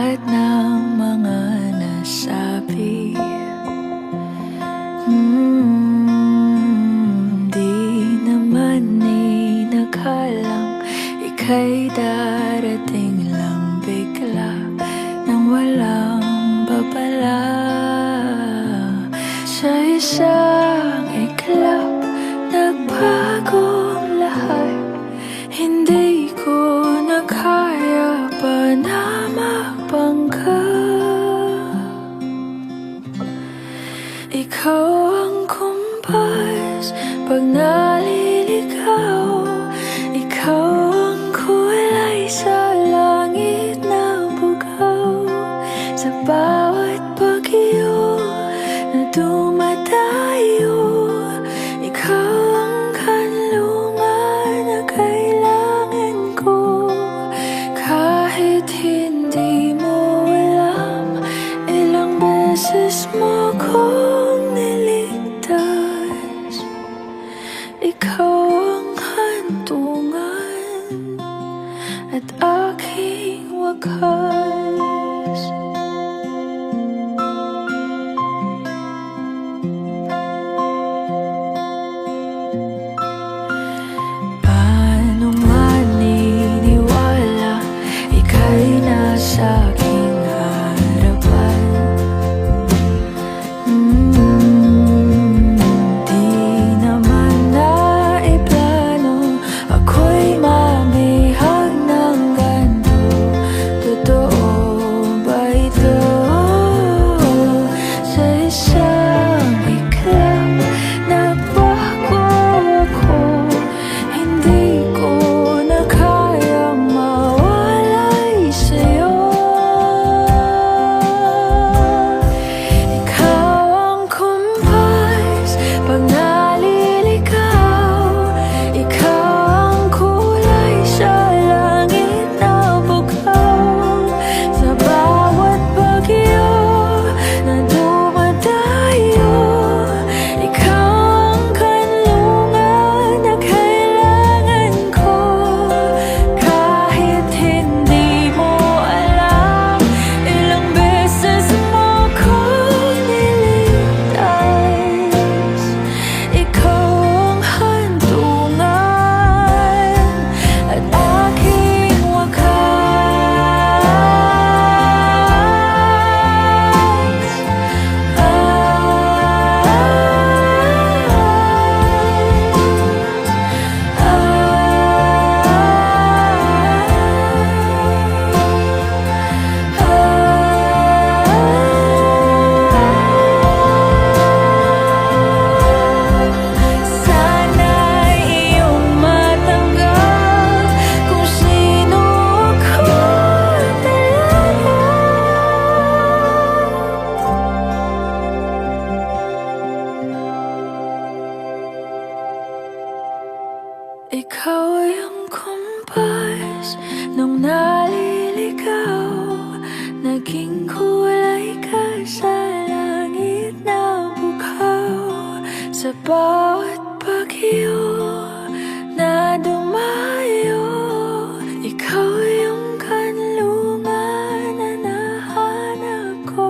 lahat ng mga nasabi. Di naman inakalang ika'y darating lang bigla nang walang babala. Sa isang iglap, nagbago lahat. Hindi ko na kaya pa na magpangga. Ikaw ang kumpas pag naliligaw. Ikaw ang kulay sa langit na bugaw. Sa bawat bagyo na dumadayo, ikaw ang kanlungan na kailangan ko. Kahit hindi mo alam, ilang beses mo kong niligtas. Ikaw ang hantungan at aking wakas. Paano maniniwala ika'y nasa aking harapan? Di naman naiplano ako'y mabihag ng ganito. Totoo ba ito? Sa isang iglap, nagbago ako. Hindi ko na kayang mawalay sa'yo. Ikaw ang kumpas pag naliligaw. Ikaw ang kulay sa langit na bugaw. Sa bawat bagyo na dumadayo, ikaw ang kanlungan na kailangan ko. Kahit hindi mo alam, ilang beses mo kong niligtas. Ikaw ang hantungan at aking sana'y iyong matanggap kung sino ako talaga. Ikaw ang kumpas nung naliligaw. Naging kulay ka sa langit na bugaw. Sa bawat bagyo na dumayo, ikaw yung kanlungan na nahanap ko.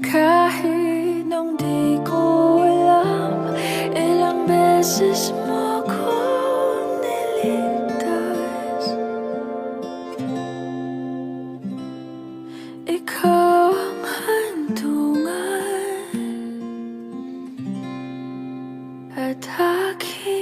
Kahit nung di ko alam, ilang beses mo kong niligtas. Ikaw ang hantungan at aking